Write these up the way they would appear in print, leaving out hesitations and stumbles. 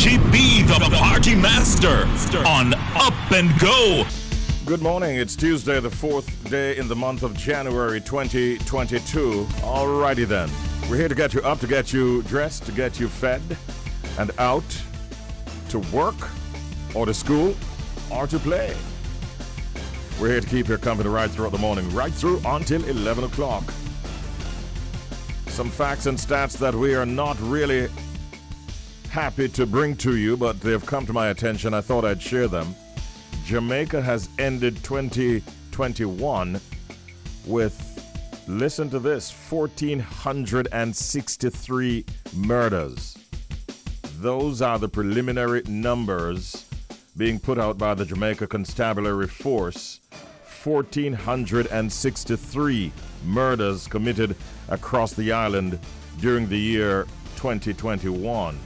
Richie B, the party master, on Up and Go. Good morning. It's Tuesday, the 4th day in the month of January 2022. Alrighty then. We're here to get you up, to get you dressed, to get you fed and out to work or to school or to play. We're here to keep your company right throughout the morning, right through until 11 o'clock. Some facts and stats that we are not really happy to bring to you, but they've come to my attention. I thought I'd share them. Jamaica has ended 2021 with, listen to this, 1,463 murders. Those are the preliminary numbers being put out by the Jamaica Constabulary Force. 1,463 murders committed across the island during the year 2021.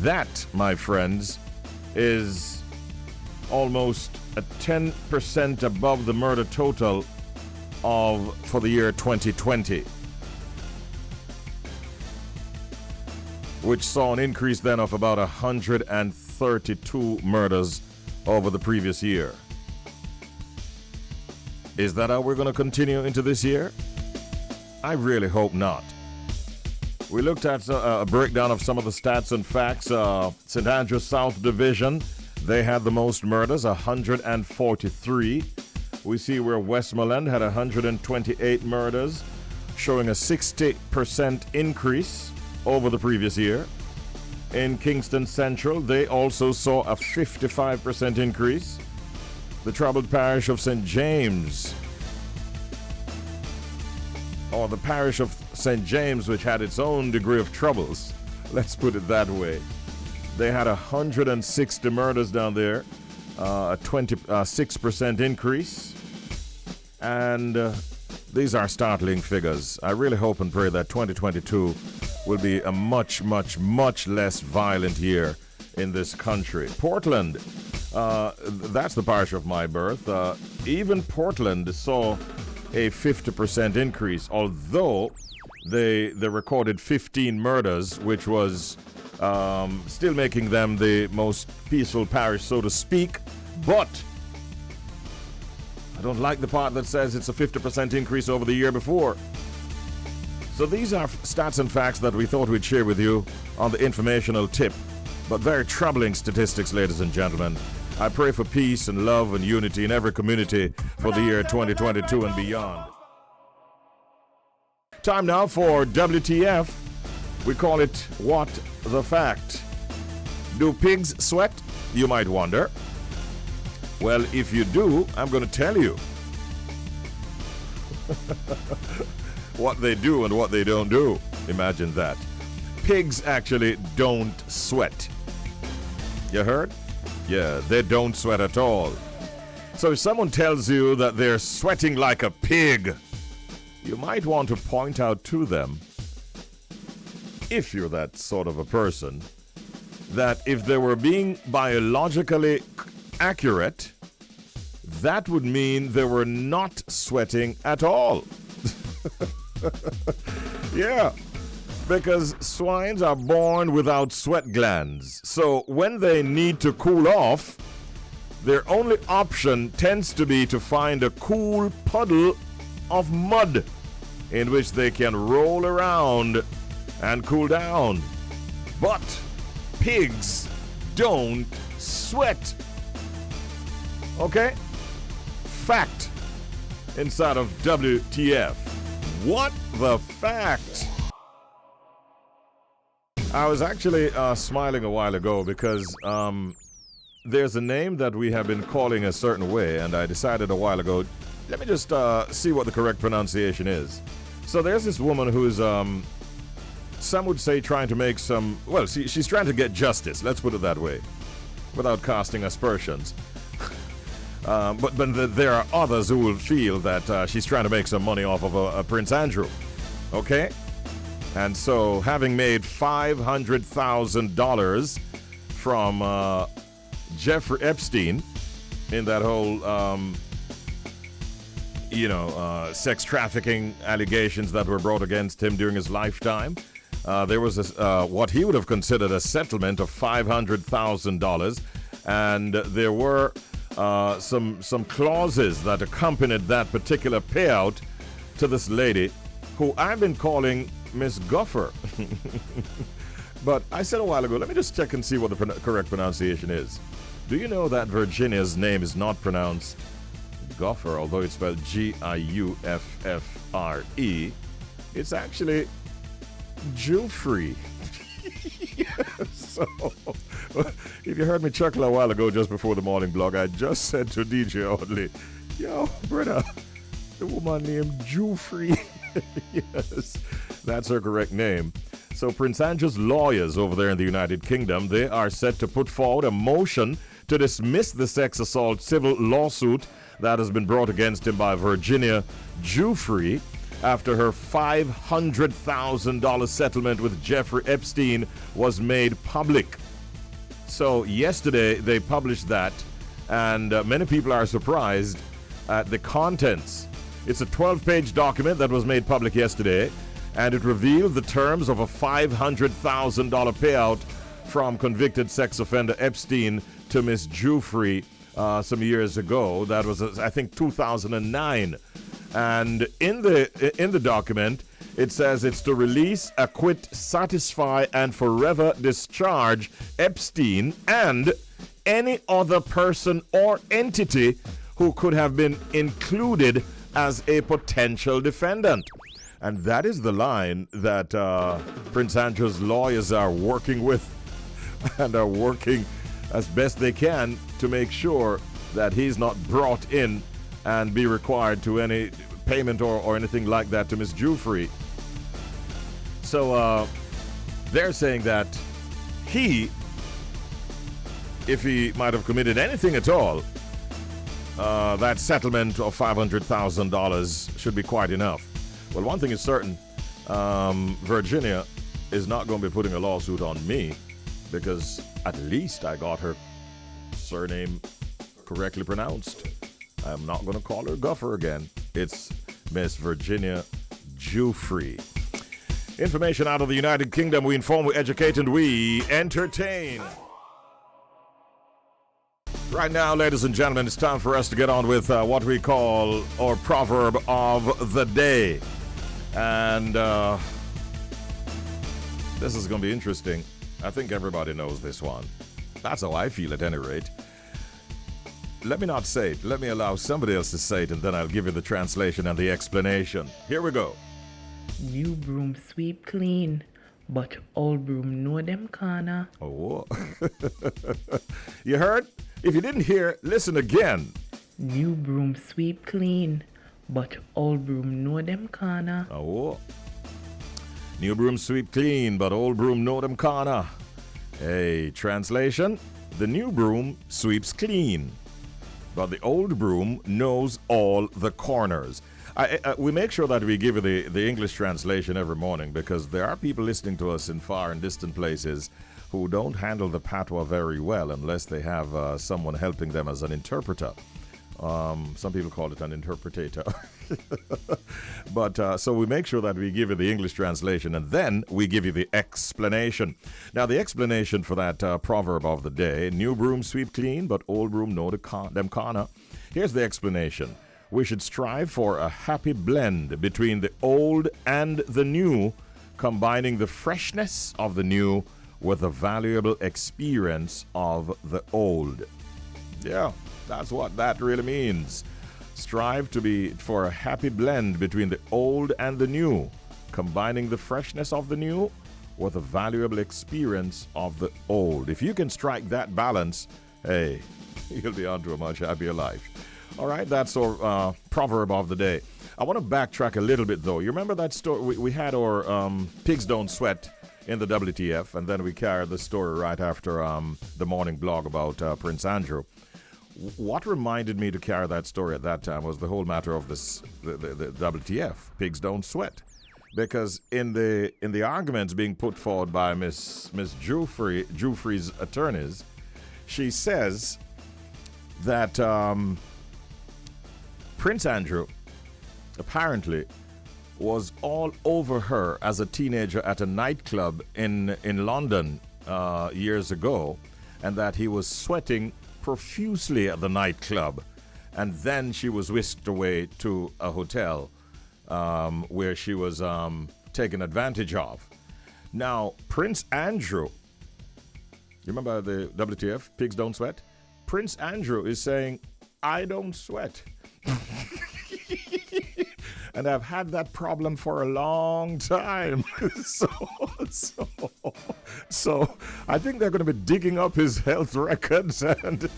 That, my friends, is almost a 10% above the murder total for the year 2020, which saw an increase then of about 132 murders over the previous year. Is that how we're going to continue into this year? I really hope not. We looked at a breakdown of some of the stats and facts. St. Andrews South Division, they had the most murders, 143. We see where Westmoreland had 128 murders, showing a 60% increase over the previous year. In Kingston Central, they also saw a 55% increase. The troubled parish of St. James, or the parish of St. James, which had its own degree of troubles, let's put it that way. They had 160 murders down there, a 26% increase. And these are startling figures. I really hope and pray that 2022 will be a much, much, much less violent year in this country. Portland, that's the parish of my birth. Even Portland saw a 50% increase, although they recorded 15 murders, which was still making them the most peaceful parish, so to speak. But I don't like the part that says it's a 50% increase over the year before. So these are stats and facts that we thought we'd share with you on the informational tip, but very troubling statistics, ladies and gentlemen. I pray for peace and love and unity in every community for the year 2022 and beyond. Time now for WTF. We call it What the Fact. Do pigs sweat? You might wonder. Well, if you do, I'm going to tell you what they do and what they don't do. Imagine that. Pigs actually don't sweat. You heard? Yeah, they don't sweat at all. So if someone tells you that they're sweating like a pig, you might want to point out to them, if you're that sort of a person, that if they were being biologically accurate, that would mean they were not sweating at all. Yeah. Because swines are born without sweat glands. So when they need to cool off, their only option tends to be to find a cool puddle of mud in which they can roll around and cool down. But pigs don't sweat. Okay? Fact inside of WTF. What the fact? I was actually smiling a while ago because there's a name that we have been calling a certain way, and I decided a while ago, let me just see what the correct pronunciation is. So there's this woman who's, some would say, trying to make some, well, she's trying to get justice, let's put it that way, without casting aspersions. But there are others who will feel that she's trying to make some money off of Prince Andrew, okay? And so, having made $500,000 from Jeffrey Epstein in that whole, sex trafficking allegations that were brought against him during his lifetime, there was what he would have considered a settlement of $500,000, and there were some clauses that accompanied that particular payout to this lady, who I've been calling Miss Guffer. But I said a while ago, let me just check and see what the correct pronunciation is. Do you know that Virginia's name is not pronounced Guffer, although it's spelled Giuffre? It's actually Juilet. So, if you heard me chuckle a while ago just before the morning blog, I just said to DJ Bodley, yo, brother, the woman named Juilet. Yes, that's her correct name. So Prince Andrew's lawyers over there in the United Kingdom, they are set to put forward a motion to dismiss the sex assault civil lawsuit that has been brought against him by Virginia Juilet after her $500,000 settlement with Jeffrey Epstein was made public. So yesterday they published that, and many people are surprised at the contents. It's a 12-page document that was made public yesterday, and it revealed the terms of a $500,000 payout from convicted sex offender Epstein to Miss Juilet some years ago. That was, I think, 2009. And in the document, it says it's to release, acquit, satisfy, and forever discharge Epstein and any other person or entity who could have been included as a potential defendant. And that is the line that Prince Andrew's lawyers are working with and are working as best they can to make sure that he's not brought in and be required to any payment or anything like that to Miss Juilet. So they're saying that if he might have committed anything at all, that settlement of $500,000 should be quite enough. Well, one thing is certain, Virginia is not going to be putting a lawsuit on me, because at least I got her surname correctly pronounced. I'm not going to call her Guffer again. It's Miss Virginia Juilet. Information out of the United Kingdom. We inform, we educate, and we entertain. Right now, ladies and gentlemen, it's time for us to get on with what we call our proverb of the day. And this is going to be interesting. I think everybody knows this one. That's how I feel at any rate. Let me not say it. Let me allow somebody else to say it, and then I'll give you the translation and the explanation. Here we go. New broom sweep clean, but old broom know them corner. Oh. You heard? If you didn't hear, listen again. New broom sweep clean, but old broom know them corner. Oh. New broom sweep clean, but old broom know them corner. Hey, translation. The new broom sweeps clean, but the old broom knows all the corners. We make sure that we give you the English translation every morning, because there are people listening to us in far and distant places who don't handle the patois very well unless they have someone helping them as an interpreter. Some people call it an interpretator. But so we make sure that we give you the English translation, and then we give you the explanation. Now, the explanation for that proverb of the day: new broom sweep clean, but old broom know them corner. Here's the explanation. We should strive for a happy blend between the old and the new, combining the freshness of the new with the valuable experience of the old. Yeah, that's what that really means. Strive to be for a happy blend between the old and the new, combining the freshness of the new with the valuable experience of the old. If you can strike that balance, hey, you'll be on to a much happier life. All right, that's our proverb of the day. I want to backtrack a little bit, though. You remember that story? We had our Pigs Don't Sweat in the WTF, and then we carried the story right after the morning blog about Prince Andrew. What reminded me to carry that story at that time was the whole matter of the WTF, Pigs Don't Sweat. Because in the arguments being put forward by Miss Juilet's attorneys, she says that Prince Andrew apparently was all over her as a teenager at a nightclub in London years ago, and that he was sweating profusely at the nightclub. And then she was whisked away to a hotel where she was taken advantage of. Now, Prince Andrew, you remember the WTF, pigs don't sweat? Prince Andrew is saying, I don't sweat. And I've had that problem for a long time. So I think they're going to be digging up his health records and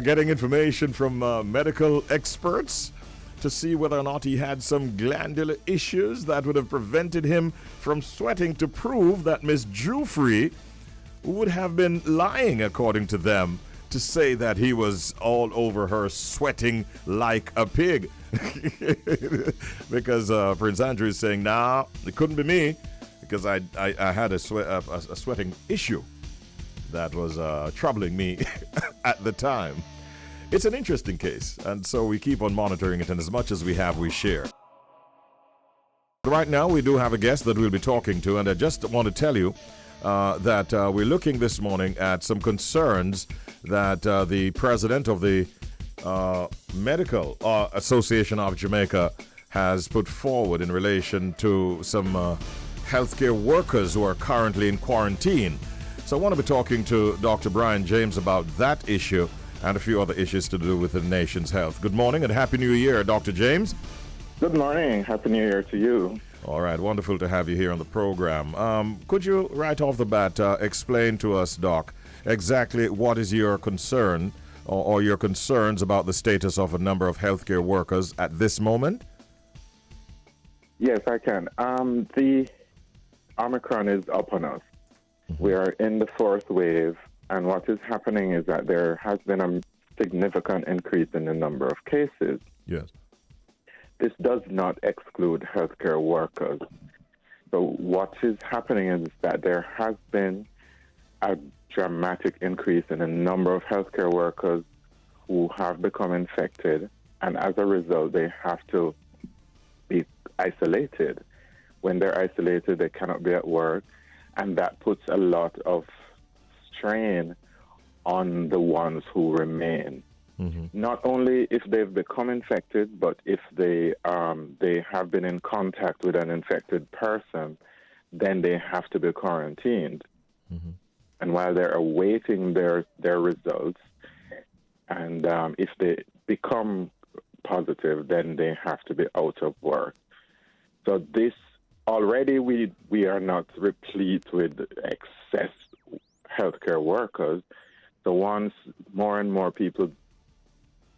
getting information from medical experts to see whether or not he had some glandular issues that would have prevented him from sweating, to prove that Miss Jufrey would have been lying, according to them, to say that he was all over her sweating like a pig. Because Prince Andrew is saying, nah, it couldn't be me, because I had a sweating issue that was troubling me at the time. It's an interesting case, and so we keep on monitoring it, and as much as we have, we share. Right now, we do have a guest that we'll be talking to, and I just want to tell you that we're looking this morning at some concerns that the president of the Medical Association of Jamaica has put forward in relation to some healthcare workers who are currently in quarantine. So I want to be talking to Dr. Brian James about that issue and a few other issues to do with the nation's health. Good morning and Happy New Year, Dr. James. Good morning. Happy New Year to you. All right, wonderful to have you here on the program. Could you, right off the bat, explain to us, Doc, exactly what is your concern or your concerns about the status of a number of healthcare workers at this moment? Yes, I can. The Omicron is upon us. Mm-hmm. We are in the fourth wave, and what is happening is that there has been a significant increase in the number of cases. Yes. This does not exclude healthcare workers. So what is happening is that there has been a dramatic increase in the number of healthcare workers who have become infected, and as a result, they have to be isolated. When they're isolated, they cannot be at work, and that puts a lot of strain on the ones who remain. Mm-hmm. Not only if they've become infected, but if they have been in contact with an infected person, then they have to be quarantined. Mm-hmm. And while they're awaiting their results, and if they become positive, then they have to be out of work. So this already we are not replete with excess healthcare workers. So once more and more people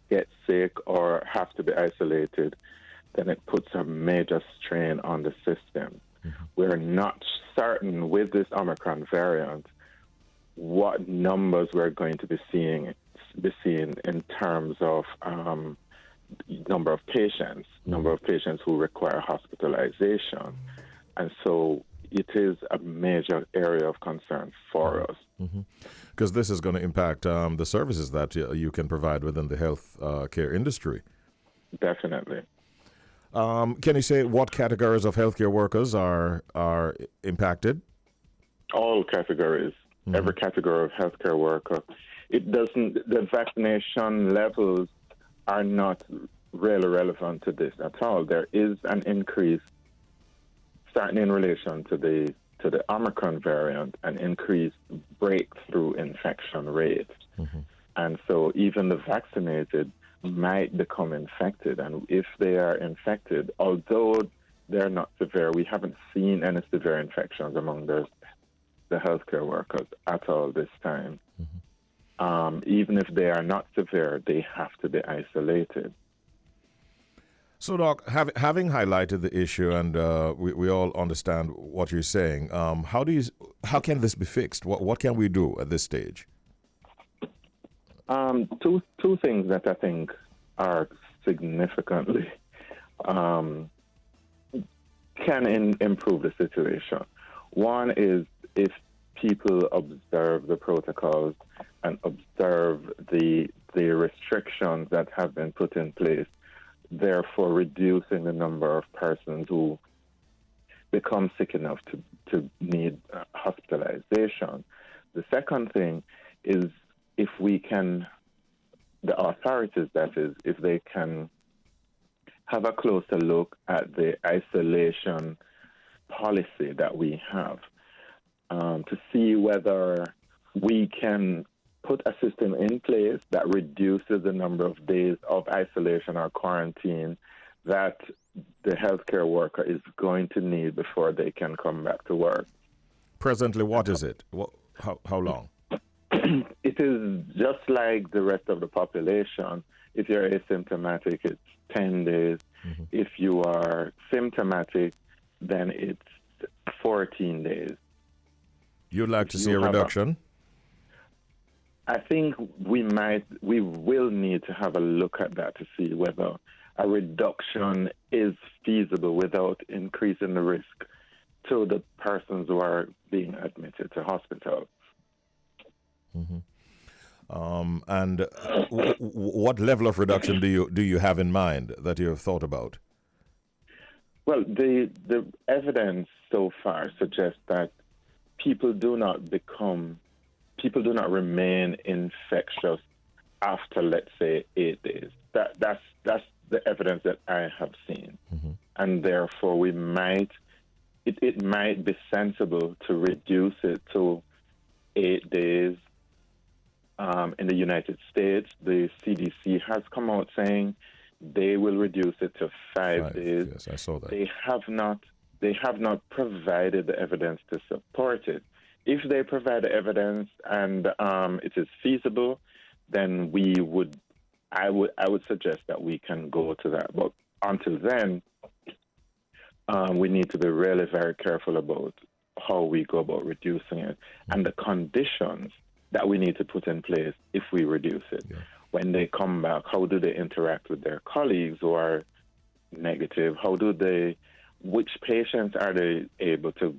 get sick or have to be isolated, then it puts a major strain on the system. Mm-hmm. We're not certain with this Omicron variant what numbers we're going to be seeing in terms of number of patients who require hospitalization. And so it is a major area of concern for us. Because this is going to impact the services that you can provide within the health care industry. Definitely. Can you say what categories of healthcare workers are impacted? All categories. Mm-hmm. Every category of healthcare worker. The vaccination levels are not really relevant to this at all. There is an increase, starting in relation to the Omicron variant, an increased breakthrough infection rate. Mm-hmm. And so even the vaccinated might become infected. And if they are infected, although they're not severe, we haven't seen any severe infections among the healthcare workers at all this time. Mm-hmm. Even if they are not severe, they have to be isolated. So, Doc, having highlighted the issue, and we all understand what you're saying, how can this be fixed? What can we do at this stage? Two things that I think are significantly can improve the situation. One is if people observe the protocols and observe the restrictions that have been put in place therefore reducing the number of persons who become sick enough to need hospitalization. The second thing is if we can, the authorities, that is, if they can have a closer look at the isolation policy that we have, to see whether we can put a system in place that reduces the number of days of isolation or quarantine that the healthcare worker is going to need before they can come back to work. Presently, what is it? How long? It is just like the rest of the population. If you're asymptomatic, it's 10 days. Mm-hmm. If you are symptomatic, then it's 14 days. You'd like to see a reduction? I think we will need to have a look at that to see whether a reduction is feasible without increasing the risk to the persons who are being admitted to hospital. Mm-hmm. And what level of reduction do you have in mind that you have thought about? Well, the evidence so far suggests that people do not remain infectious after, let's say, 8 days. That's the evidence that I have seen. Mm-hmm. And therefore, it might be sensible to reduce it to 8 days. In the United States, the CDC has come out saying they will reduce it to 5 days. Yes, I saw that. They have not provided the evidence to support it. If they provide the evidence and it is feasible, then I would suggest that we can go to that. But until then, we need to be really very careful about how we go about reducing it and the conditions that we need to put in place if we reduce it. Yeah. When they come back, how do they interact with their colleagues who are negative? Which patients are they able to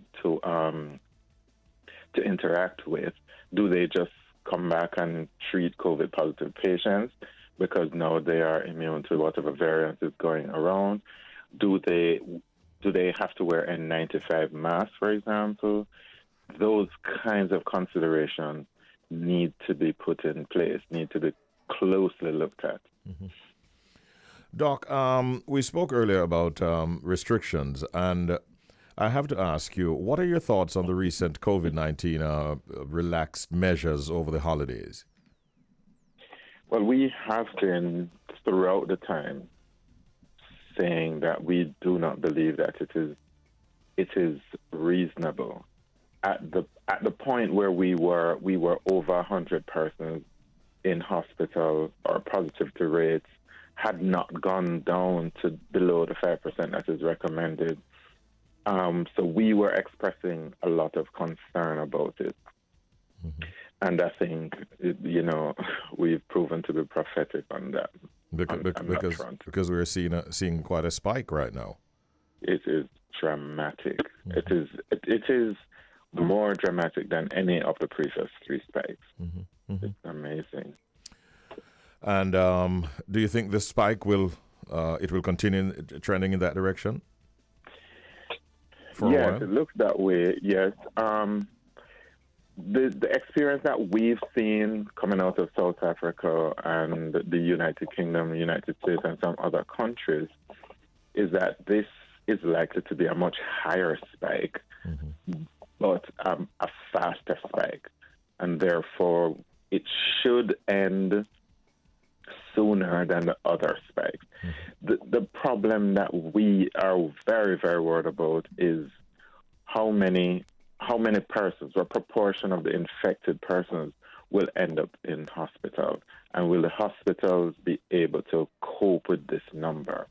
interact with? Do they just come back and treat COVID positive patients because now they are immune to whatever variant is going around? Do they have to wear N95 masks, for example? Those kinds of considerations need to be put in place, need to be closely looked at. Mm-hmm. Doc, we spoke earlier about restrictions, and I have to ask you, what are your thoughts on the recent COVID-19 relaxed measures over the holidays? Well, we have been, throughout the time, saying that we do not believe that it is reasonable. At the point where we were over 100 persons in hospital, our positivity rates had not gone down to below the 5% that is recommended. So we were expressing a lot of concern about it. Mm-hmm. And I think, we've proven to be prophetic on that. Because we're seeing quite a spike right now. It is dramatic. Mm-hmm. It is more dramatic than any of the previous 3 spikes. Mm-hmm. Mm-hmm. It's amazing. And do you think this spike will continue trending in that direction? Yes, it looks that way. Yes. The experience that we've seen coming out of South Africa and the United Kingdom, the United States, and some other countries is that this is likely to be a much higher spike, mm-hmm. but a faster spike, and therefore it should end sooner than the other spikes. Mm-hmm. The problem that we are very, very worried about is how many persons, or proportion of the infected persons, will end up in hospital, and will the hospitals be able to cope with this number?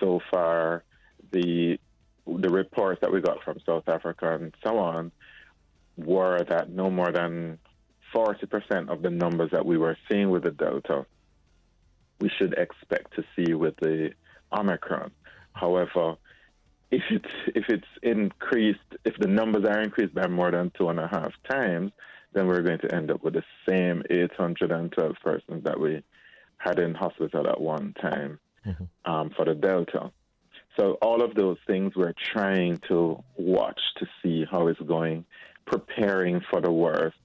So far, the reports that we got from South Africa and so on were that no more than 40% of the numbers that we were seeing with the Delta we should expect to see with the Omicron. However, if it's increased, if the numbers are increased by more than 2.5 times, then we're going to end up with the same 812 persons that we had in hospital at one time. for the Delta. So all of those things we're trying to watch to see how it's going, preparing for the worst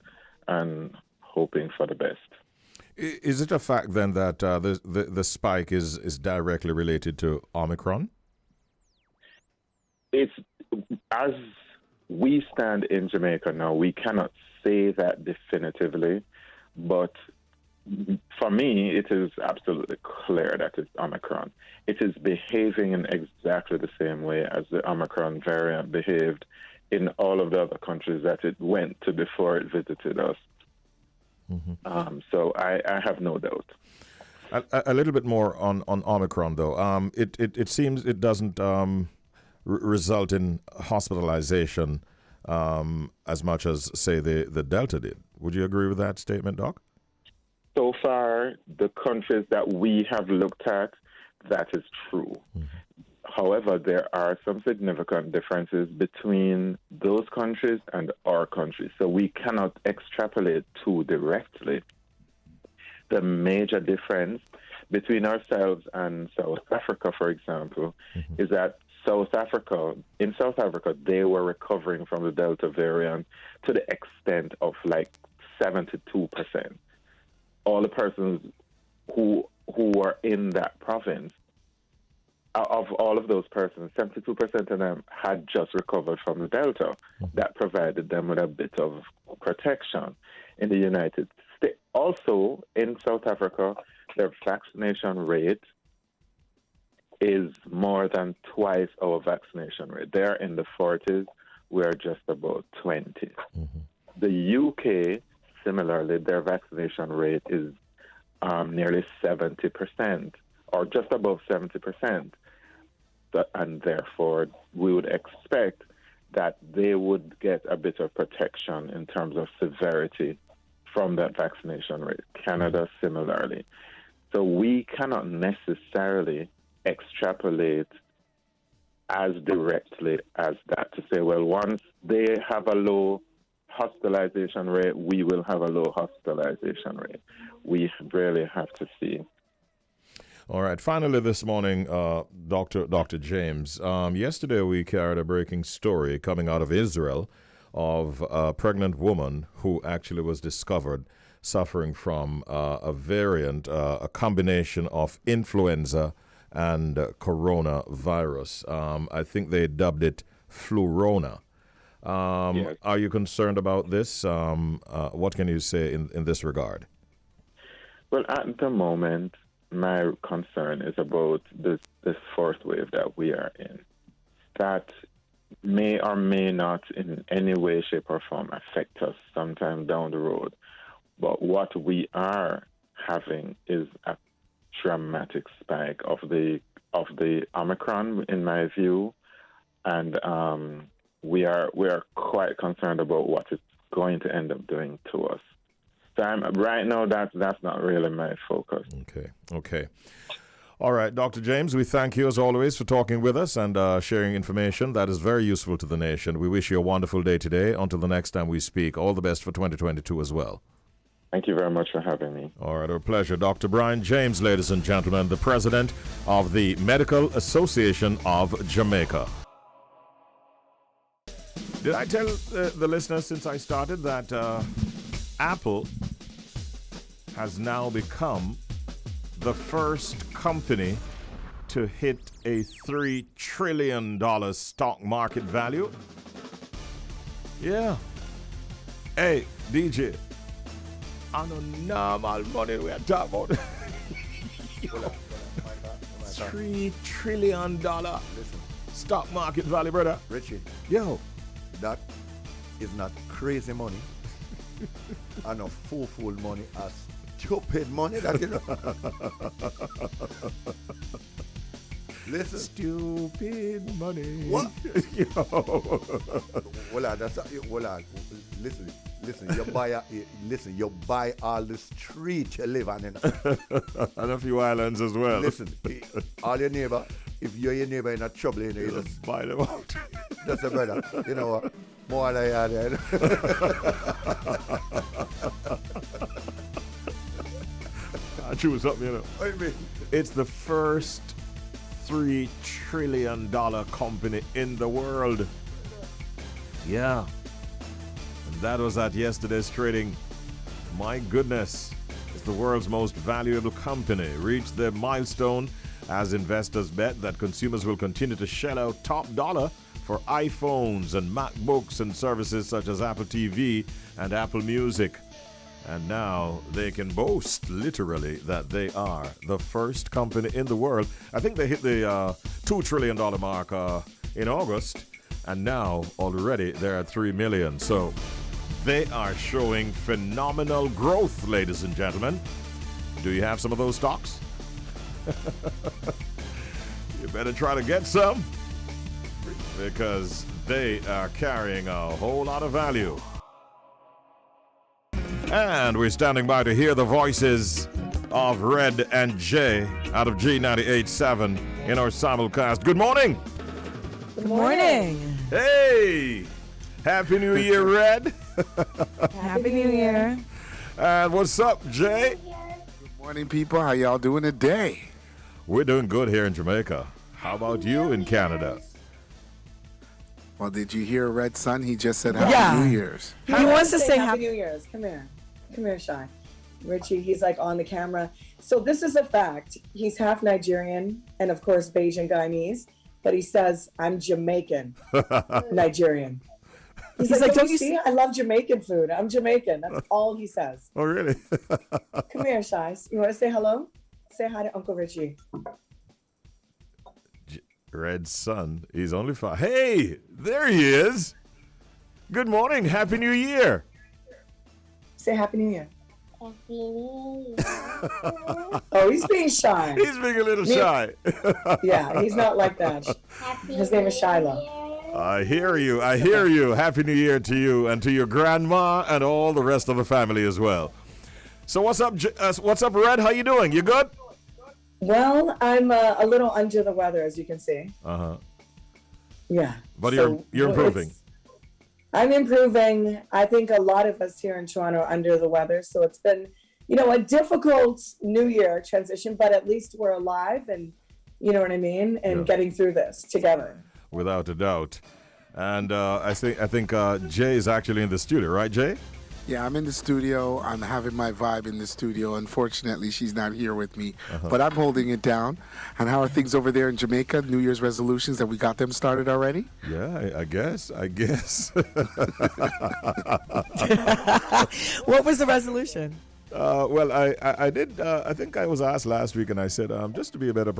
and hoping for the best. Is it a fact then that the spike is directly related to Omicron? It's as we stand in Jamaica now, we cannot say that definitively, but for me, it is absolutely clear that it's Omicron. It is behaving in exactly the same way as the Omicron variant behaved in all of the other countries that it went to before it visited us. So I have no doubt. A little bit more on Omicron, though. It seems it doesn't result in hospitalization as much as, say, the Delta did. Would you agree with that statement, Doc? So far, the countries that we have looked at, that is true. However, there are some significant differences between those countries and our country. So we cannot extrapolate too directly. The major difference between ourselves and South Africa, for example, is that in South Africa, they were recovering from the Delta variant to the extent of like 72%. All the persons who were in that province, of all of those persons, 72% of them had just recovered from the Delta. That provided them with a bit of protection. In the United States, also in South Africa, their vaccination rate is more than twice our vaccination rate. They're in the 40s. We're just about 20. The UK, similarly, their vaccination rate is nearly 70%, or just above 70%. And therefore, we would expect that they would get a bit of protection in terms of severity from that vaccination rate. Canada, similarly. So we cannot necessarily extrapolate as directly as that to say, well, once they have a low hospitalization rate, we will have a low hospitalization rate. We really have to see. All right. Finally, this morning, Dr. James, yesterday we carried a breaking story coming out of Israel of a pregnant woman who actually was discovered suffering from a variant, a combination of influenza and coronavirus. I think they dubbed it Flurona. Yes. Are you concerned about this? What can you say in this regard? Well, at the moment, my concern is about this fourth wave that we are in. That may or may not in any way, shape, or form affect us sometime down the road. But what we are having is a dramatic spike of the Omicron, in my view, and we are quite concerned about what it's going to end up doing to us. So right now, that's not really my focus. Okay. All right, Dr. James, we thank you as always for talking with us and sharing information that is very useful to the nation. We wish you a wonderful day today. Until the next time we speak, all the best for 2022 as well. Thank you very much for having me. All right, our pleasure. Dr. Brian James, ladies and gentlemen, the president of the Medical Association of Jamaica. Did I tell the listeners since I started that Apple has now become the first company to hit a $3 trillion stock market value? Yeah. Hey, DJ, I know normal money we are talking about. $3 trillion stock market value, brother. Richie, Yo. that is not crazy money. I know fool money as stupid money that you know. Listen. Stupid money. What? Yo. Well, that's well, listen. You buy all the street you live on. And a few islands as well. Listen, all your neighbor, if you're your neighbor in a trouble, you know, you just buy them out. That's a brother. You know what? More than I had. I choose something, you know. I mean, It's the first $3 trillion company in the world. Yeah. And that was at yesterday's trading. My goodness. It's the world's most valuable company. Reached the milestone as investors bet that consumers will continue to shell out top dollar for iPhones and MacBooks and services such as Apple TV and Apple Music. And now they can boast, literally, that they are the first company in the world. I think they hit the $2 trillion mark in August, and now already they're at 3 million. So they are showing phenomenal growth, ladies and gentlemen. Do you have some of those stocks? You better try to get some, because they are carrying a whole lot of value. And we're standing by to hear the voices of Red and Jay out of G98.7 in our simulcast. Good morning. Good morning. Hey, Happy New Year, Red. Happy New Year. And what's up, Jay? Good morning, people. How y'all doing today? We're doing good here in Jamaica. How about you in Canada? Well, did you hear Red Son? He just said Happy New Year's. He wants to say Happy New Year's. Come here. Come here, Shy. Richie, he's like on the camera. So this is a fact. He's half Nigerian and, of course, Bajan Guyanese. But he says, I'm Jamaican, Nigerian. He's like, don't you see? I love Jamaican food. I'm Jamaican. That's all he says. Oh, really? Come here, Shy. You want to say hello? Say hi to Uncle Richie. Red's son, he's only 5. Hey, there he is. Good morning. Happy New Year. Say Happy New Year. Happy New Year. Oh, he's being shy. He's being a little shy. Yeah, he's not like that. His name is Shiloh. I hear you. I hear you. Happy New Year to you and to your grandma and all the rest of the family as well. So what's up, Red? How you doing? You good? Well, I'm a little under the weather, as you can see. Uh-huh. Yeah. But you're improving. I'm improving. I think a lot of us here in Toronto are under the weather. So it's been, a difficult New Year transition, but at least we're alive and, you know what I mean? And getting through this together. Without a doubt. And I think Jay is actually in the studio, right, Jay? Yeah, I'm in the studio. I'm having my vibe in the studio. Unfortunately, she's not here with me, but I'm holding it down. And how are things over there in Jamaica? New Year's resolutions, that we got them started already? Yeah, I guess. What was the resolution? Well, I did. I think I was asked last week, and I said just to be a better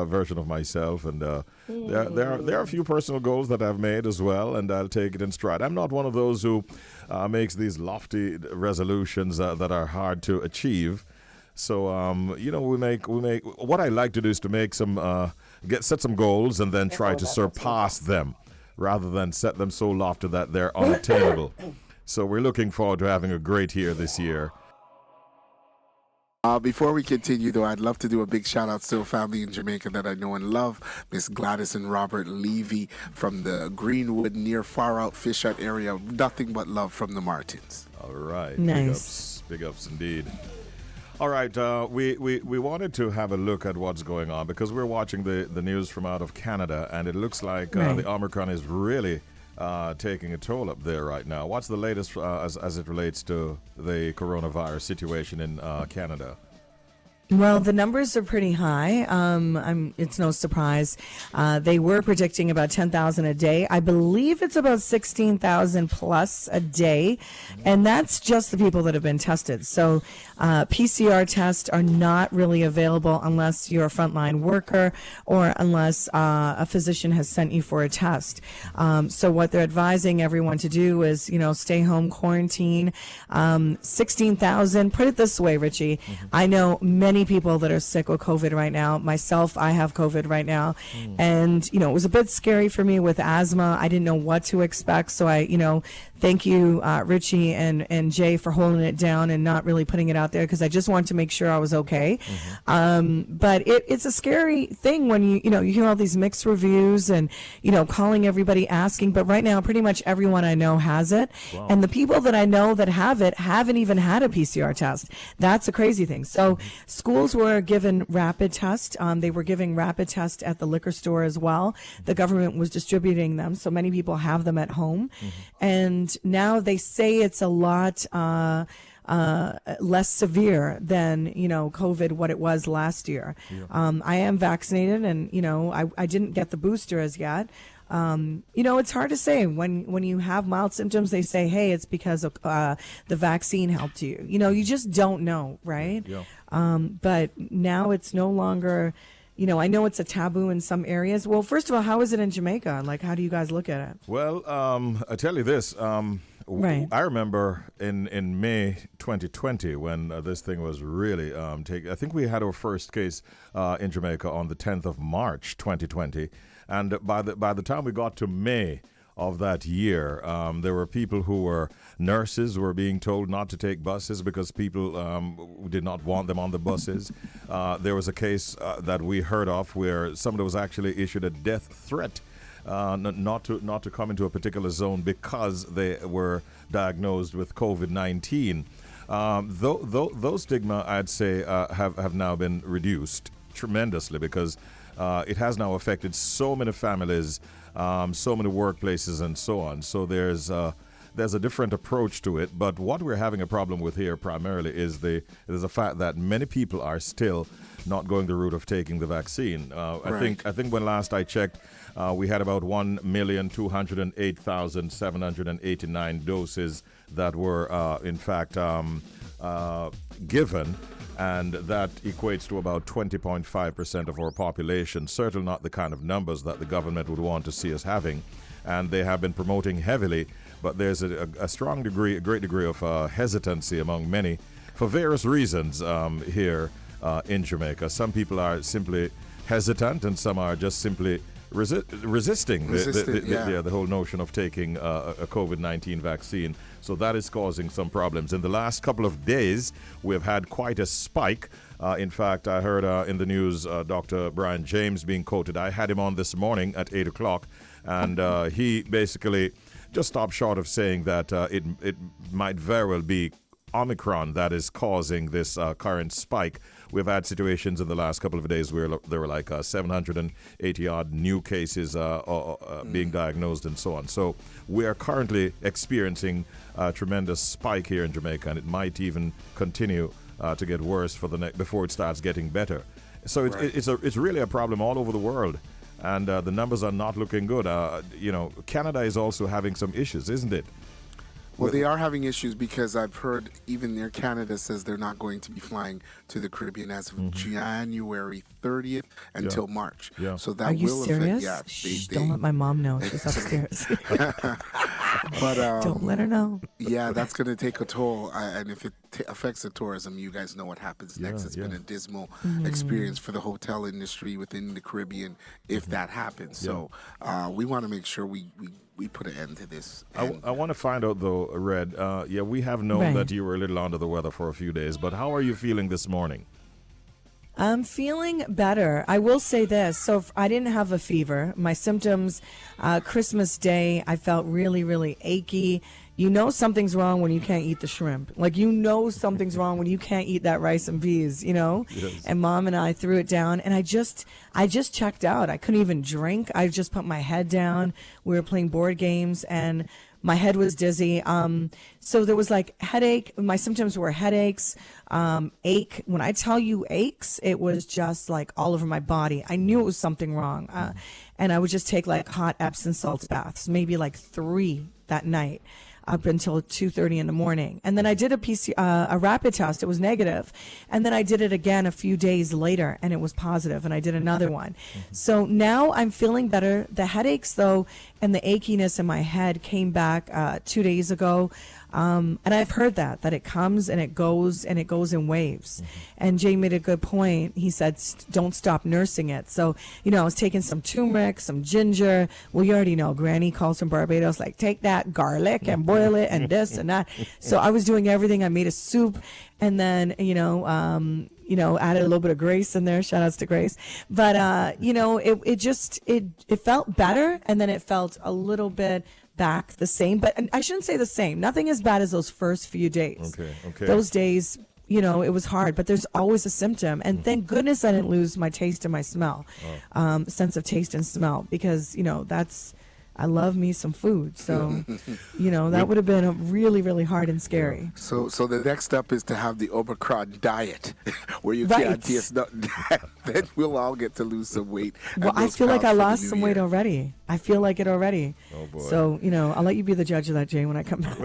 version of myself. And there are a few personal goals that I've made as well, and I'll take it in stride. I'm not one of those who makes these lofty resolutions that are hard to achieve. So we make. What I like to do is to make some set some goals and then try to surpass them, rather than set them so lofty that they're unattainable. So we're looking forward to having a great year this year. Before we continue, though, I'd love to do a big shout-out to a family in Jamaica that I know and love, Miss Gladys and Robert Levy from the Greenwood near Far Out Fish Hut area. Nothing but love from the Martins. All right. Nice. Big ups indeed. All right, we wanted to have a look at what's going on because we're watching the news from out of Canada, and it looks like the Omicron is really taking a toll up there right now. What's the latest as it relates to the coronavirus situation in Canada? Well, the numbers are pretty high. It's no surprise. They were predicting about 10,000 a day. I believe it's about 16,000 plus a day. And that's just the people that have been tested. So PCR tests are not really available unless you're a frontline worker or unless a physician has sent you for a test. So what they're advising everyone to do is, stay home, quarantine. 16,000. Put it this way, Richie. I know many people that are sick with COVID right now. Myself, I have COVID right now. And, it was a bit scary for me with asthma. I didn't know what to expect. So I, thank you, Richie and Jay, for holding it down and not really putting it out there because I just wanted to make sure I was okay. But it's a scary thing when you hear all these mixed reviews and, calling everybody asking. But right now, pretty much everyone I know has it. Wow. And the people that I know that have it haven't even had a PCR test. That's a crazy thing. So schools schools were given rapid test. They were giving rapid test at the liquor store as well. The government was distributing them, so many people have them at home. And now they say it's a lot less severe than, COVID, what it was last year. I am vaccinated, and, I didn't get the booster as yet. It's hard to say when you have mild symptoms. They say, hey, it's because of the vaccine helped you. You just don't know, right? But now it's no longer, I know it's a taboo in some areas. Well, first of all, how is it in Jamaica? Like, how do you guys look at it? Well, I tell you this. Right. I remember in May 2020 when this thing was really I think we had our first case in Jamaica on the 10th of March 2020. And by the time we got to May of that year, there were people who were nurses who were being told not to take buses because people did not want them on the buses. There was a case that we heard of where somebody was actually issued a death threat not to come into a particular zone because they were diagnosed with COVID-19. Those stigma, I'd say, have now been reduced tremendously because it has now affected so many families, so many workplaces, and so on. So there's a different approach to it. But what we're having a problem with here primarily is the fact that many people are still not going the route of taking the vaccine. Right. I think when last I checked, we had about 1,208,789 doses that were in fact given. And that equates to about 20.5% of our population. Certainly not the kind of numbers that the government would want to see us having. And they have been promoting heavily, but there's a great degree of hesitancy among many for various reasons here in Jamaica. Some people are simply hesitant, and some are just simply resisting the whole notion of taking a COVID-19 vaccine. So that is causing some problems. In the last couple of days, we've had quite a spike. In fact, I heard in the news Dr. Brian James being quoted. I had him on this morning at 8 o'clock, and he basically just stopped short of saying that it might very well be Omicron that is causing this current spike. We've had situations in the last couple of days where there were like 780 odd new cases being diagnosed and so on. So we are currently experiencing a tremendous spike here in Jamaica, and it might even continue to get worse before it starts getting better. So it's really a problem all over the world, and the numbers are not looking good. Canada is also having some issues, isn't it? Well, they are having issues because I've heard even Air Canada says they're not going to be flying to the Caribbean as of January 30th until March. Yeah. So that Are you will serious? affect. Shh, don't let my mom know. She's upstairs. But Don't let her know. yeah, that's going to take a toll. And if it affects the tourism, you guys know what happens next. It's been a dismal experience for the hotel industry within the Caribbean if that happens. So we want to make sure we put an end to this. I want to find out, though, Red, we have known that you were a little under the weather for a few days, but how are you feeling this morning? I'm feeling better. I will say this. So I didn't have a fever. My symptoms, Christmas Day, I felt really, really achy. You know something's wrong when you can't eat the shrimp. Like, you know something's wrong when you can't eat that rice and peas, Yes. And Mom and I threw it down, and I just checked out. I couldn't even drink. I just put my head down. We were playing board games, and my head was dizzy. So there was like headache. My symptoms were headaches, ache. When I tell you aches, it was just like all over my body. I knew it was something wrong. And I would just take like hot Epsom salts baths, maybe like 3 that night, up until 2:30 in the morning. And then I did a rapid test. It was negative. And then I did it again a few days later, and it was positive, and I did another one. So now I'm feeling better. The headaches, though, and the achiness in my head came back 2 days ago. And I've heard that it comes and it goes in waves. And Jay made a good point. He said, don't stop nursing it. So, I was taking some turmeric, some ginger. Well, you already know, Granny calls from Barbados, like, take that garlic and boil it and this and that. So I was doing everything. I made a soup, and then, added a little bit of Grace in there. Shout outs to Grace. But, it felt better. And then it felt a little bit back the same, but I shouldn't say the same. Nothing as bad as those first few days. Okay. Those days, it was hard, but there's always a symptom. And thank goodness I didn't lose my taste and my smell, sense of taste and smell, because, I love me some food. So, that would have been a really, really hard and scary. So the next step is to have the Omicron diet, where you Right. can't taste nothing. Then we'll all get to lose some weight. Well, I feel like I lost some weight already. I feel like it already. Oh, boy. So, I'll let you be the judge of that, Jay, when I come back.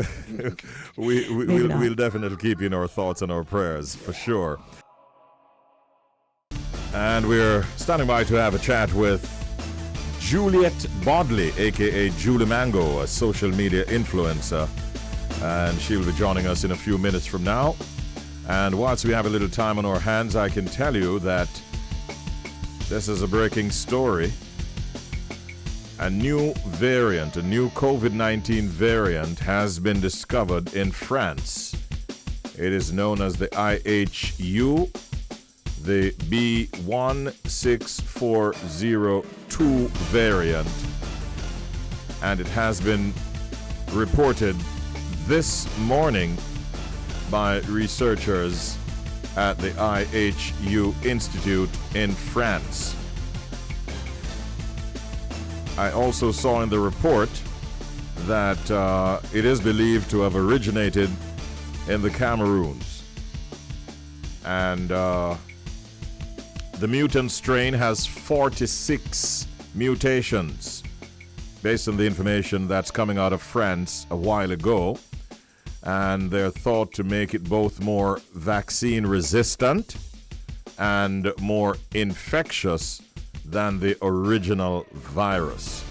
We'll definitely keep you in our thoughts and our prayers, for sure. And we're standing by to have a chat with Juliet Bodley, a.k.a. Julie Mango, a social media influencer. And she'll be joining us in a few minutes from now. And whilst we have a little time on our hands, I can tell you that this is a breaking story. A new variant, a new COVID-19 variant has been discovered in France. It is known as the IHU, the B16402 variant, and it has been reported this morning by researchers at the IHU Institute in France. I also saw in the report that it is believed to have originated in the Cameroons, and the mutant strain has 46 mutations, based on the information that's coming out of France a while ago. And they're thought to make it both more vaccine resistant and more infectious than the original virus.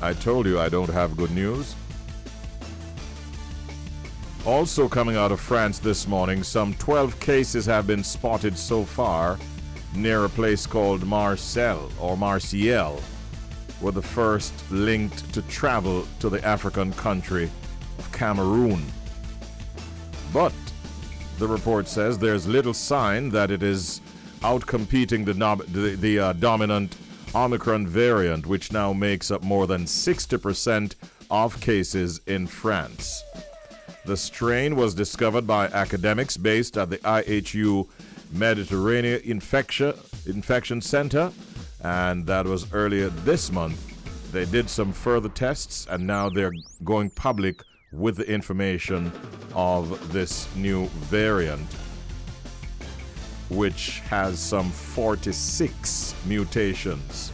I told you I don't have good news. Also coming out of France this morning, some 12 cases have been spotted so far near a place called Marseille, with the first linked to travel to the African country of Cameroon. But the report says there's little sign that it is outcompeting the dominant Omicron variant, which now makes up more than 60% of cases in France. The strain was discovered by academics based at the IHU Mediterranean Infection Center, and that was earlier this month. They did some further tests, and now they're going public with the information of this new variant, which has some 46 mutations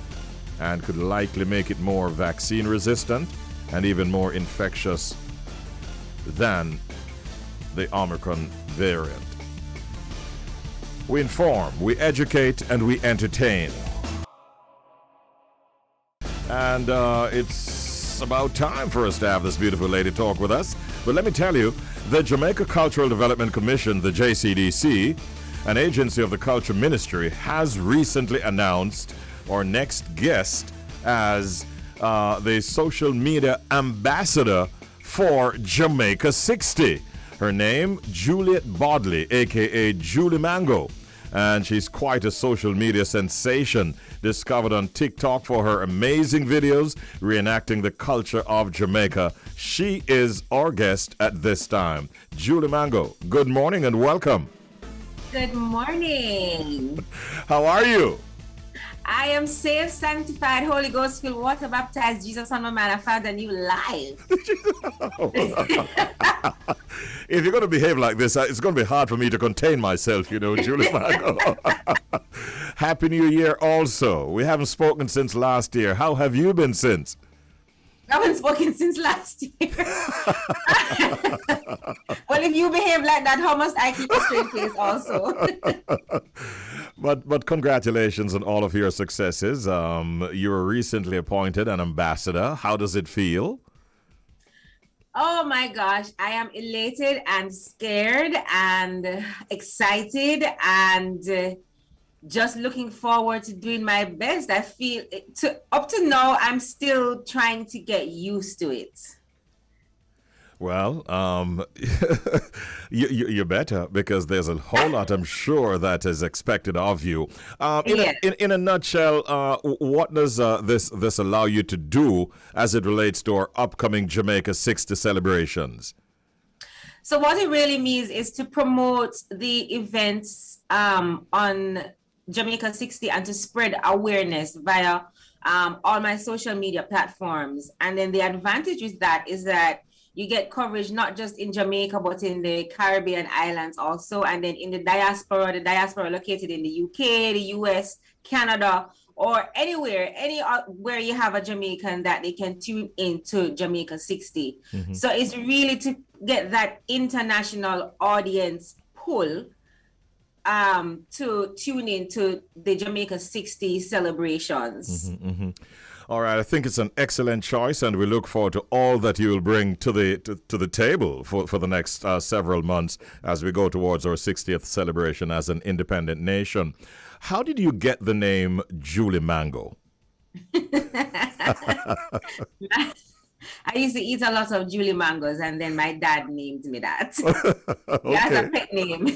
and could likely make it more vaccine resistant and even more infectious than the Omicron variant. We inform, we educate, and we entertain. And it's about time for us to have this beautiful lady talk with us. But let me tell you, the Jamaica Cultural Development Commission, the JCDC, an agency of the Culture Ministry, has recently announced our next guest as the social media ambassador for Jamaica 60. Her name, Juliet Bodley, aka Julie Mango, and she's quite a social media sensation, discovered on TikTok for her amazing videos reenacting the culture of Jamaica. She is our guest at this time. Julie Mango, good morning and welcome. Good morning. How are you? I am saved, sanctified, Holy Ghost filled, water baptized, Jesus on my man. I found a new life. If you're going to behave like this, it's going to be hard for me to contain myself, Julie Mango. Happy New Year also. We haven't spoken since last year. How have you been since? I haven't spoken since last year. Well, if you behave like that, how must I keep a straight face also? But congratulations on all of your successes. You were recently appointed an ambassador. How does it feel? Oh my gosh, I am elated and scared and excited and just looking forward to doing my best. I feel up to now, I'm still trying to get used to it. Well, you're better, because there's a whole lot, I'm sure, that is expected of you. In a nutshell, what does this allow you to do as it relates to our upcoming Jamaica 60 celebrations? So what it really means is to promote the events on Jamaica 60 and to spread awareness via all my social media platforms. And then the advantage with that is that you get coverage not just in Jamaica, but in the Caribbean islands also. And then in the diaspora located in the UK, the US, Canada, or anywhere where you have a Jamaican that they can tune into Jamaica 60. So it's really to get that international audience pull to tune into the Jamaica 60 celebrations. All right, I think it's an excellent choice, and we look forward to all that you will bring to the table for the next several months as we go towards our 60th celebration as an independent nation. How did you get the name Julie Mango? I used to eat a lot of Julie Mangoes, and then my dad named me that. Okay. That's a pet name.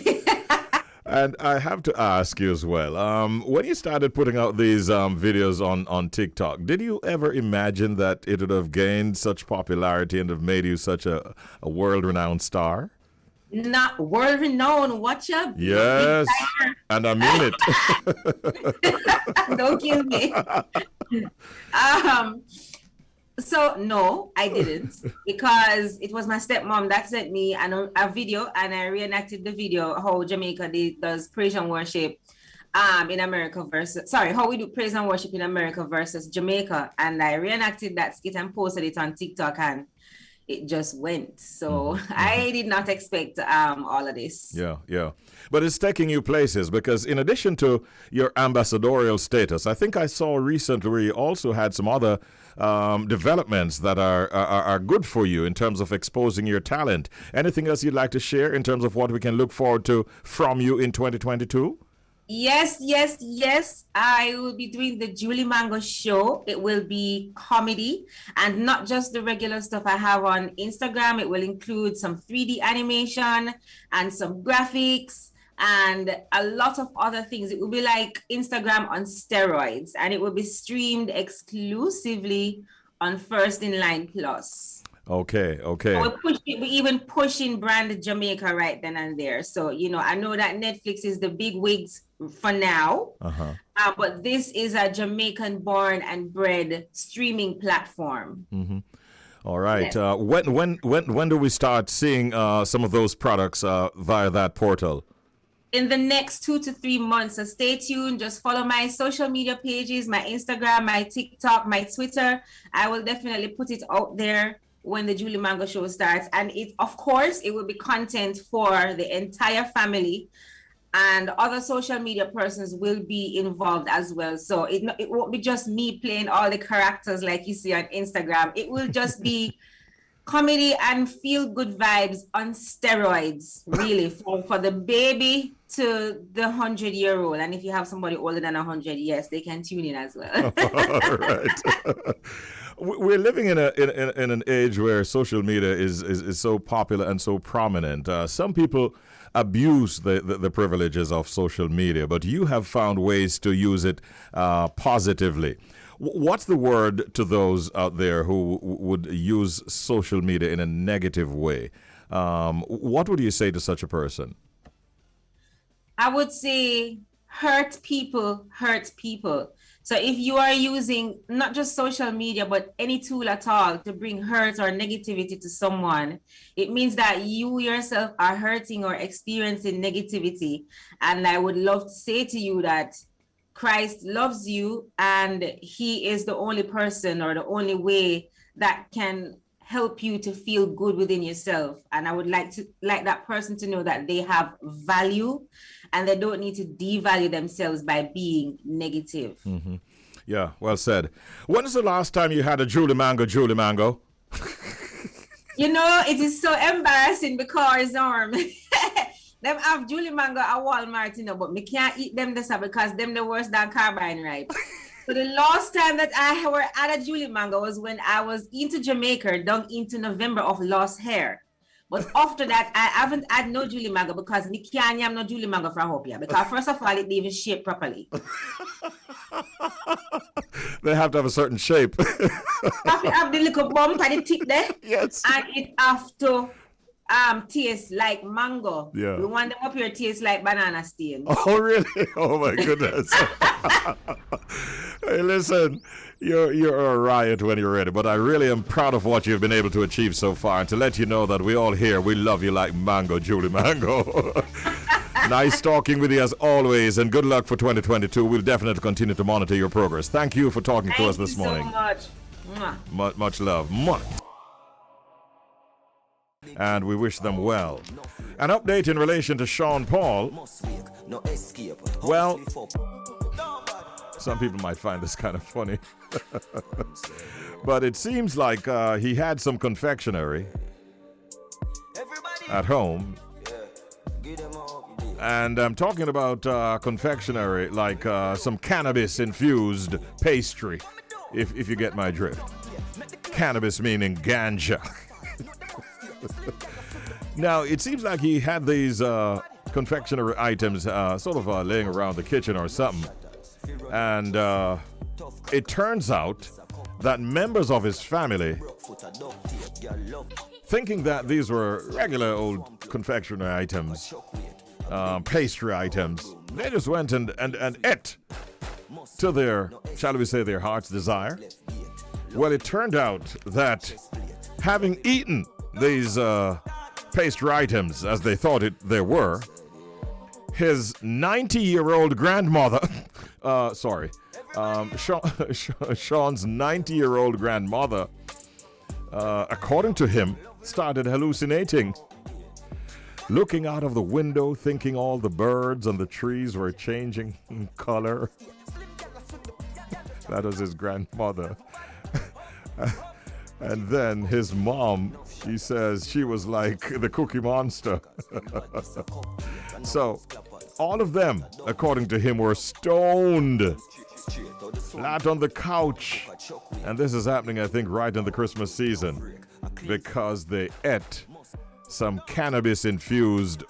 And I have to ask you as well, when you started putting out these videos on TikTok, did you ever imagine that it would have gained such popularity and have made you such a world-renowned star? Not world-renowned, watch up. Yes, and I mean it. Don't kill me. So no, I didn't, because it was my stepmom that sent me a video, and I reenacted the video how Jamaica does praise and worship in America how we do praise and worship in America versus Jamaica, and I reenacted that skit and posted it on TikTok, and it just went. So I did not expect all of this. Yeah. But it's taking you places, because in addition to your ambassadorial status, I think I saw recently where you also had some other developments that are good for you in terms of exposing your talent. Anything else you'd like to share in terms of what we can look forward to from you in 2022? Yes. I will be doing the Julie Mango show. It will be comedy, and not just the regular stuff I have on Instagram. It will include some 3D animation and some graphics and a lot of other things. It will be like Instagram on steroids, and it will be streamed exclusively on First in Line Plus. Okay. We even pushing brand Jamaica right then and there. So, I know that Netflix is the big wigs for now, but this is a Jamaican born and bred streaming platform. All right. Yes. When do we start seeing some of those products via that portal? In the next 2 to 3 months. So stay tuned. Just follow my social media pages, my Instagram, my TikTok, my Twitter. I will definitely put it out there when the Julie Mango show starts. And it will be content for the entire family, and other social media persons will be involved as well. So it won't be just me playing all the characters like you see on Instagram. It will just be comedy and feel good vibes on steroids, really, for the baby to the 100-year-old. And if you have somebody older than 100, yes, they can tune in as well. All right. We're living in an age where social media is so popular and so prominent. Some people abuse the privileges of social media, but you have found ways to use it positively. What's the word to those out there who would use social media in a negative way? What would you say to such a person? I would say hurt people. So if you are using not just social media, but any tool at all to bring hurt or negativity to someone, it means that you yourself are hurting or experiencing negativity. And I would love to say to you that Christ loves you, and he is the only person or the only way that can help you to feel good within yourself. And I would like that person to know that they have value and they don't need to devalue themselves by being negative. Yeah, well said. When was the last time you had a Julie Mango? It is so embarrassing because them have Julie Mango at Walmart, but me can't eat them this because them the worse than carbine ripe. So the last time that I were at a Julie Mango was when I was into Jamaica down into November of last year. But after that, I haven't had no Julie Mango because me can't have no Julie Mango for hope here. Because first of all, it didn't even shape properly. They have to have a certain shape. Have to have the little bump and the tip there. Yes. And it have to taste like mango. Yeah. We want them up here taste like banana stain. Oh, really? Oh, my goodness. Hey, listen, you're a riot when you're ready, but I really am proud of what you've been able to achieve so far. And to let you know that we all here, we love you like mango, Julie Mango. Nice talking with you as always, and good luck for 2022. We'll definitely continue to monitor your progress. Thank you for talking to us this morning. Thank you so much. Much love. Mwah. And we wish them well. An update in relation to Sean Paul. Well, some people might find this kind of funny. But it seems like he had some confectionery at home. And I'm talking about confectionery, like some cannabis-infused pastry, if you get my drift. Cannabis meaning ganja. Now, it seems like he had these confectionery items sort of laying around the kitchen or something. And it turns out that members of his family, thinking that these were regular old confectionery items, pastry items, they just went and ate to their, shall we say, their heart's desire. Well, it turned out that having eaten these pastry items as they thought they were, his 90-year-old grandmother, Sean's 90-year-old grandmother, according to him, started hallucinating. Looking out of the window, thinking all the birds and the trees were changing in color. That was his grandmother. And then his mom, he says she was like the Cookie Monster. So, all of them, according to him, were stoned. Flat on the couch. And this is happening, I think, right in the Christmas season. Because they ate some cannabis-infused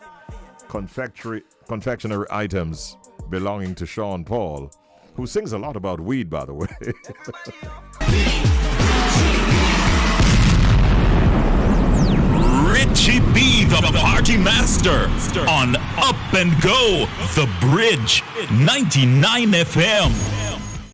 confectionery items belonging to Sean Paul, who sings a lot about weed, by the way. Richie B, the party master, on Up and Go, The Bridge, 99 FM.